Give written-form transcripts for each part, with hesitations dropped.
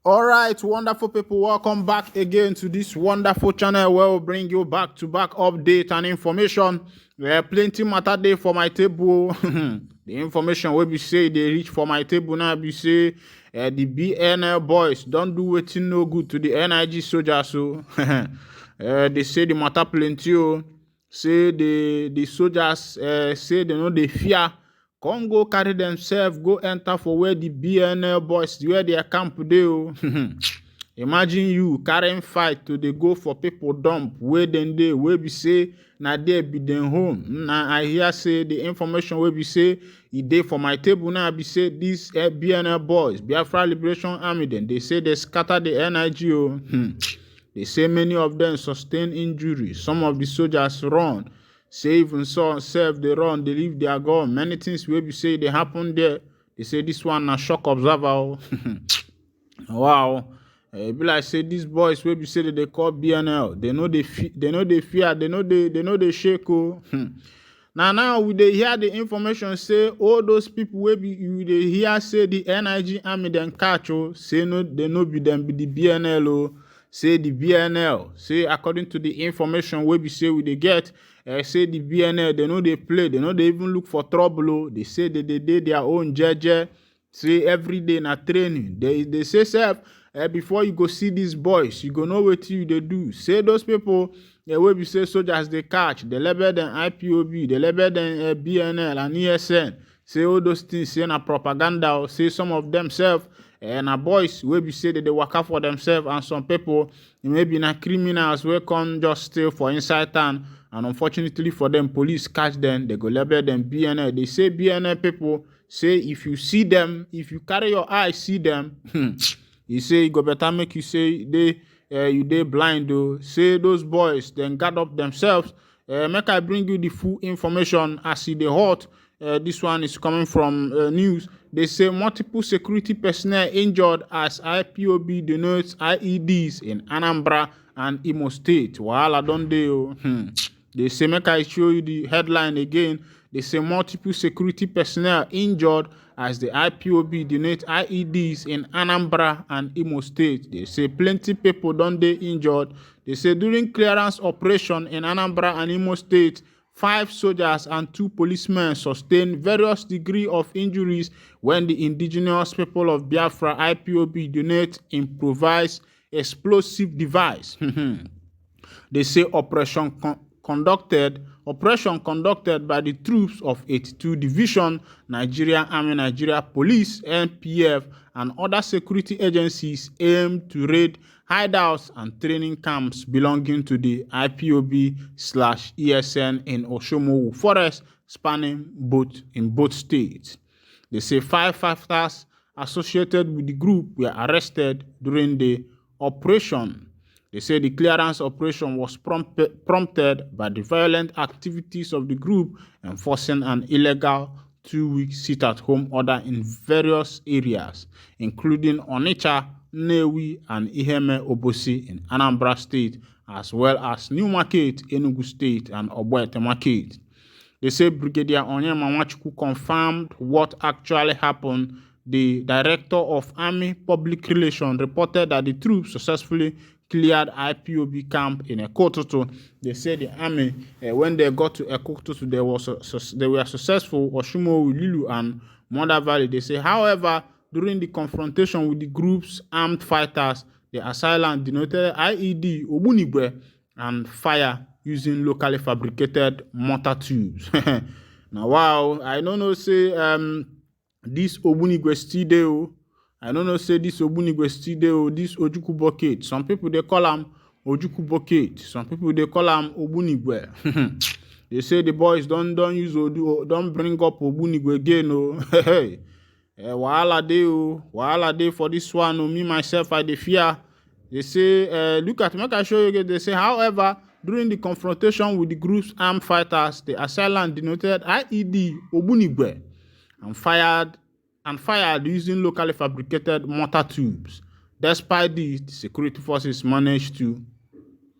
All right, wonderful people, welcome back again to this wonderful channel where we'll bring you back-to-back update and information. There plenty matter day for my table. The information will be say they reach for my table now. Be say the BNL boys don't do wetin no good to the NIG soldiers. So they say the matter plenty. Say the soldiers say they know they fear. Come go carry themselves, go enter for where the BNL boys, where their camp dey. Imagine you carrying fight to dey go for people dump where then they where be say na there be them home. Now I hear say the information where be say e dey for my table now be say these BNL boys, Biafra Liberation Army, then they say they scatter the NIG. They say many of them sustain injuries. Some of the soldiers run. Say even so self they run, they leave their gun. Many things wey be say they happen there. They say this one na shock observer. Wow. Be like say these boys wey be say that they call BNL. They know they fear, they know they shake. Now we dey hear the information say all those people wey be you dey hear say the NIG army then catch say no, they no be them be the BNL. Say the BNL, say according to the information wey be say we dey get, say the BNL, they know they play, they know they even look for trouble. They say they did their own jeje. Say every day na training. They say self, before you go see these boys, you go know what you they do. Say those people, wey be say soldiers they catch, they label them IPOB, they label them BNL and ESN. Say all those things, say na propaganda. Say some of themselves, na boys wey be say that they work out for themselves, and some people maybe na criminals wey come just steal for inside town, and unfortunately for them, police catch them, they go label them BNL. They say BNL people say if you see them, if you carry your eye see them, you say you go better make you say you dey blind though. Say those boys then guard up themselves. Make I bring you the full information as e dey hot. This one is coming from news. They say multiple security personnel injured as IPOB denotes IEDs in Anambra and Imo State. Wahala don dey. They say, make I show you the headline again. They say multiple security personnel injured as the IPOB donate IEDs in Anambra and Imo State. They say plenty people don dey injured. They say during clearance operation in Anambra and Imo State, 5 soldiers and 2 policemen sustained various degrees of injuries when the indigenous people of Biafra IPOB donate improvised explosive device. They say operation conducted by the troops of 82 Division, Nigerian Army, Nigeria Police, NPF, and other security agencies aimed to raid hideouts and training camps belonging to the IPOB/ESN in Oshomowu Forest, spanning both states. They say 5 fighters associated with the group were arrested during the operation. They say the clearance operation was prompted by the violent activities of the group enforcing an illegal 2-week sit-at-home order in various areas, including Onitsha, Nnewi, and Iheme Obosi in Anambra State, as well as New Market, Enugu State, and Ogbete Market. They say Brigadier Onyema Nwachukwu confirmed what actually happened. The director of Army Public Relations reported that the troops successfully cleared IPOB camp in Ekototo. They said the army, when they got to Ekototo, they were successful. Oshumo, Lilu, and Mother Valley. They say, however, during the confrontation with the group's armed fighters, the assailant denoted IED Ogbunigwe and fire using locally fabricated mortar tubes. Now, wow, I don't know, say this Ogbunigwe still there. I don't know, say this Ogbunigwe still there, this Ojukwu bucket. Some people they call him Ojukwu bucket. Some people they call him Ogbunigwe. They say the boys don't bring up Ogbunigwe again. Hey, wahala dey for this one. Me myself I dey fear. They say look at make I show you again. They say, however, during the confrontation with the group's armed fighters, the assailant denoted IED Ogbunigwe and fired using locally fabricated mortar tubes. Despite this, the security forces managed to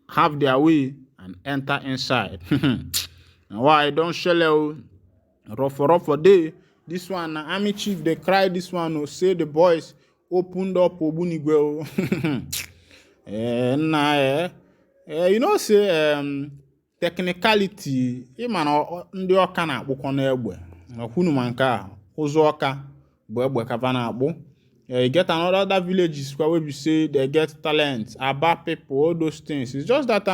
have their way and enter inside. Now why don't shell rough for day? This one, army chief, they cry this one, say the boys opened up Ogbunigwe. You know, say technicality, man, ndị ọka na-akpụkọ n'egbe. Ọkwunu ma nke a, ụzọ ọka bụ egbe kava na-akpụ. You get other villages where we say they get talent, about people, all those things. It's just that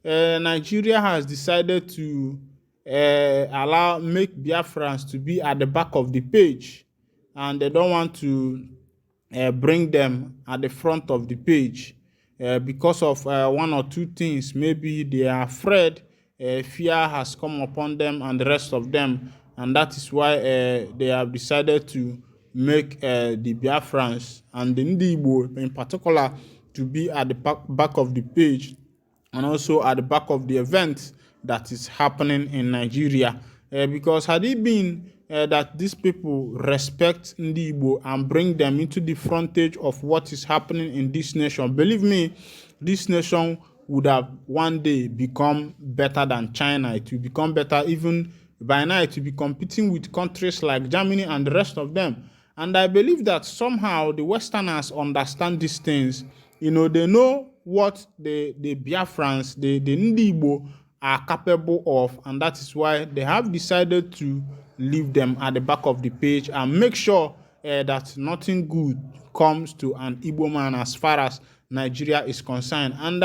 Nigeria has decided to make Biafrans to be at the back of the page, and they don't want to bring them at the front of the page because of one or two things. Maybe they are afraid fear has come upon them and the rest of them, and that is why they have decided to make the Biafrans and the Igbo in particular to be at the back of the page and also at the back of the event that is happening in Nigeria. Because had it been that these people respect Ndi Igbo and bring them into the frontage of what is happening in this nation, believe me, this nation would have one day become better than China. It will become better even by now. It will be competing with countries like Germany and the rest of them. And I believe that somehow the Westerners understand these things. You know, they know what the Biafrans, the Ndi Igbo are capable of, and that is why they have decided to leave them at the back of the page and make sure that nothing good comes to an Igbo man as far as Nigeria is concerned. And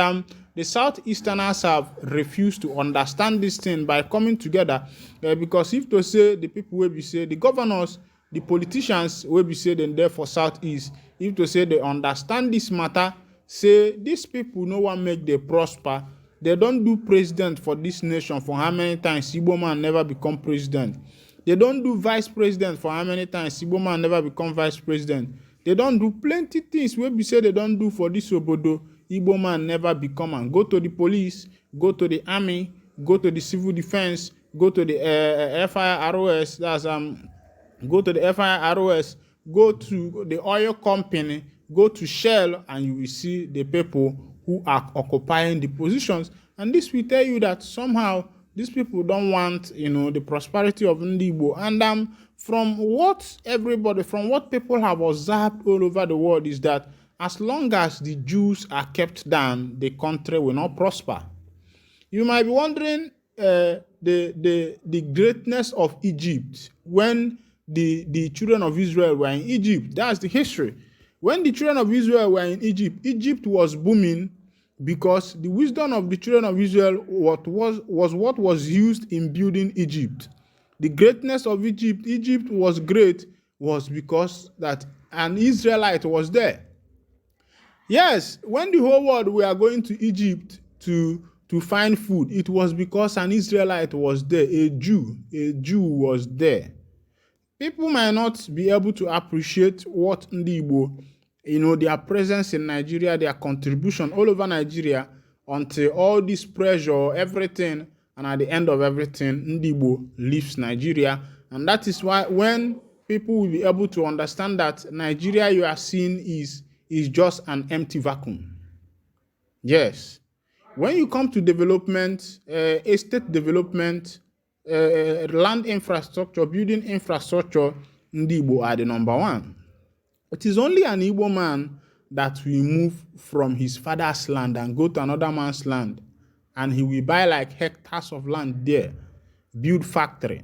the Southeasterners have refused to understand this thing by coming together because if to say the people will be say the governors, the politicians will be say then there for Southeast, if to say they understand this matter, say these people no one make them prosper. They don't do president for this nation for how many times Igbo man never become president. They don't do vice president for how many times Igbo man never become vice president. They don't do plenty things where we say they don't do for this obodo. Igbo man never become and go to the police, go to the army, go to the civil defense, go to the FIROS. That's go to the FIROS, go to the oil company, go to Shell, and you will see the people who are occupying the positions. And this will tell you that somehow these people don't want, you know, the prosperity of Ndi Igbo. And from what people have observed all over the world is that as long as the Jews are kept down, the country will not prosper. You might be wondering the greatness of Egypt when the children of Israel were in Egypt. That's the history. When the children of Israel were in Egypt, Egypt was booming because the wisdom of the children of Israel what was used in building Egypt. The greatness of Egypt was great was because that an Israelite was there. Yes, when the whole world were going to Egypt to find food, it was because an Israelite was there, a Jew was there. People might not be able to appreciate what Ndi Igbo, you know, their presence in Nigeria, their contribution all over Nigeria until all this pressure, everything, and at the end of everything, Ndi Igbo leaves Nigeria. And that is why when people will be able to understand that Nigeria you are seeing is just an empty vacuum. Yes. When you come to development, estate development, land infrastructure, building infrastructure, Ndi Igbo are the number one. It is only an Igbo man that will move from his father's land and go to another man's land, and he will buy like hectares of land there, build factory,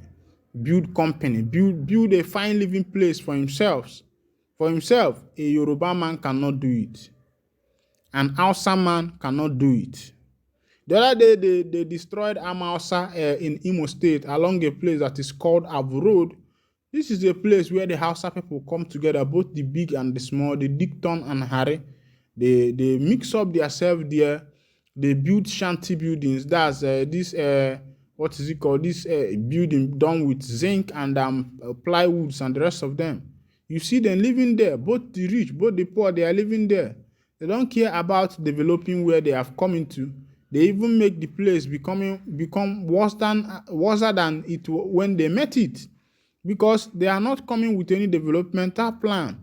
build company, build a fine living place for himself. For himself, a Yoruba man cannot do it. An Hausa man cannot do it. The other day, they destroyed Amausa in Imo State along a place that is called Avu Road. This is a place where the Hausa people come together, both the big and the small, the Dikton and Hare. They mix up themselves there. They build shanty buildings. That's this building done with zinc and plywoods and the rest of them. You see them living there, both the rich, both the poor, they are living there. They don't care about developing where they have come into. They even make the place become worse than it when they met it, because they are not coming with any developmental plan.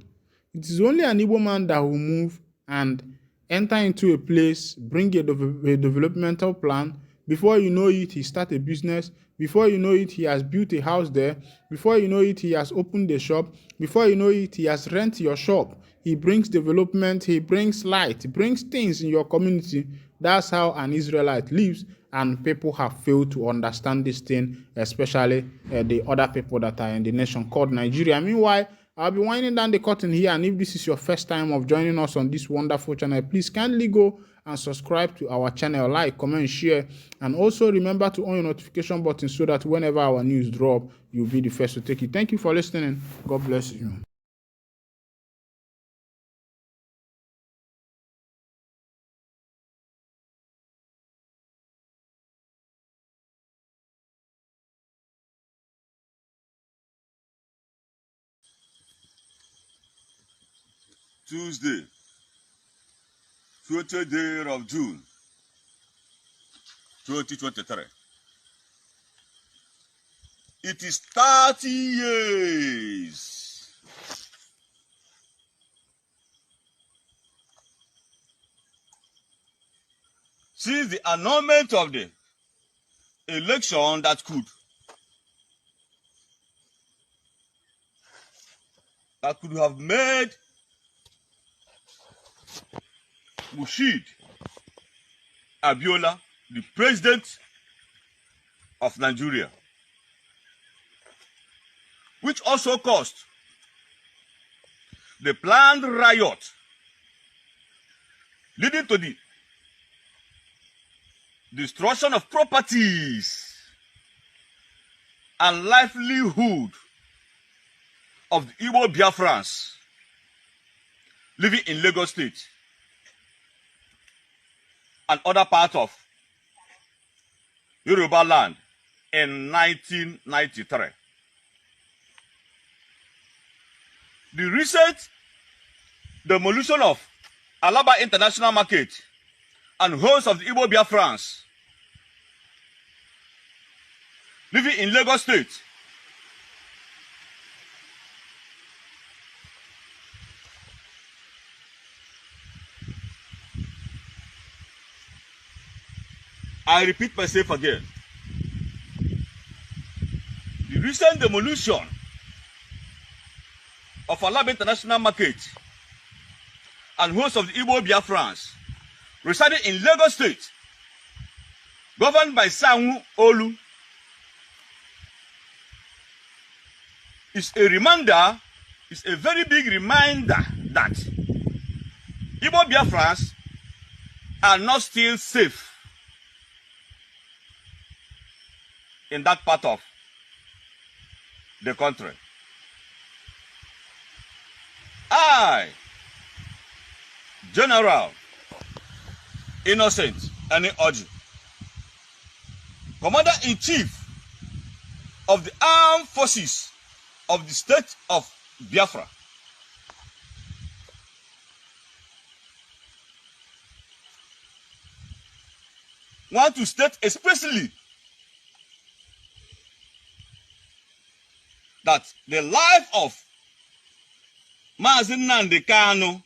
It is only an Igbo man that will move and enter into a place, bring a developmental plan, Before you know it, he start a business. Before you know it, he has built a house there. Before you know it, he has opened a shop. Before you know it, he has rented your shop. He brings development, he brings light, he brings things in your community. That's how an Israelite lives, and people have failed to understand this thing, especially the other people that are in the nation called Nigeria. Meanwhile, I'll be winding down the curtain here, and if this is your first time of joining us on this wonderful channel, please kindly go and subscribe to our channel, like, comment, share, and also remember to on your notification button so that whenever our news drop, you'll be the first to take it. Thank you for listening. God bless you. Tuesday, 20th day of June, 2023. It is 30 years since the annulment of the election that could have made Mushid Abiola the president of Nigeria, which also caused the planned riot leading to the destruction of properties and livelihood of the Igbo Biafrans living in Lagos State and other parts of Yoruba land in 1993. The recent demolition of Alaba International Market and homes of the Igbo Biafrans living in Lagos State I repeat myself again. The recent demolition of Alaba International Market and hosts of the Igbo Biafrans residing in Lagos State, governed by Sanwo-Olu, is a reminder, is a very big reminder that Igbo Biafrans are not still safe in that part of the country. I, General Innocent Ani Oji, Commander-in-Chief of the Armed Forces of the State of Biafra, want to state especially that the life of Mazi Nnamdi Kanu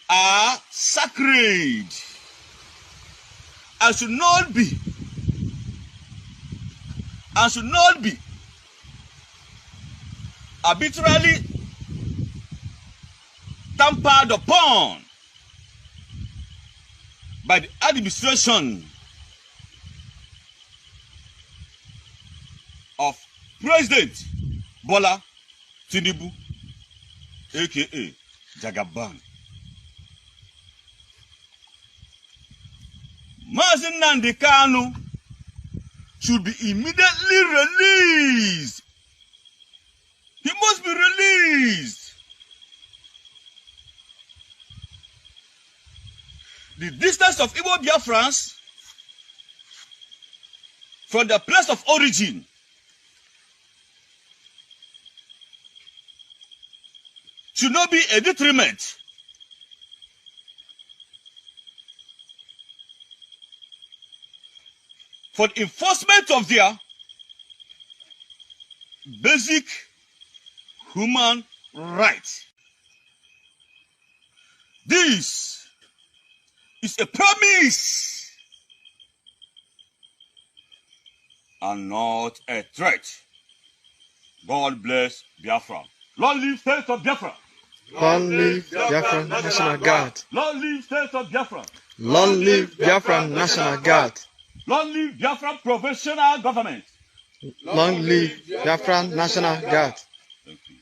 are sacred and should not be arbitrarily tampered upon by the administration of President Bola Tinubu, aka Jagaban. Mazi Nnamdi Kanu should be immediately released. He must be released. The distance of Igbo Biafrans from the place of origin should not be a detriment for the enforcement of their basic human rights. This is a promise and not a threat. God bless Biafra. Long live State of Biafra. Long live Biafra National Guard. Long live State of Biafra. Long live Biafra National Guard. Long live Biafra Provisional Government. Long live Biafra National Guard. Thank you.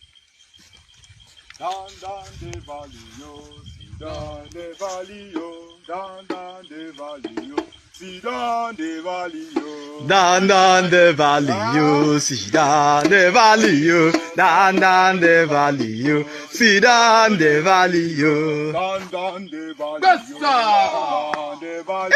Down, down the valley, yo, see down the valley, yo, down, down the valley, yo, see down the valley, yo. Down the valley, you see down the valley, you down the valley, you see down the valley, you. Down the valley, Yes, yo, sir. down the valley,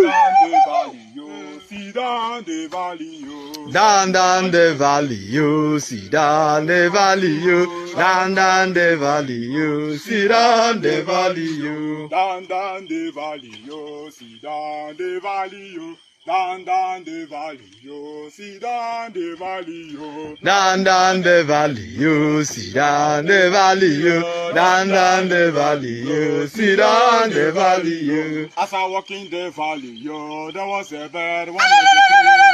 down the valley, yo, see down the valley, yo. Down the valley, you see down the valley, you down the valley, you see down the valley, you. Down the valley, yo, see down the valley, yo. Down the valley, yo, see down the valley, yo. Down the valley, you see down the valley, you down the valley, you see down the valley, you. As I walk in the valley, yo, there was a bird, one of the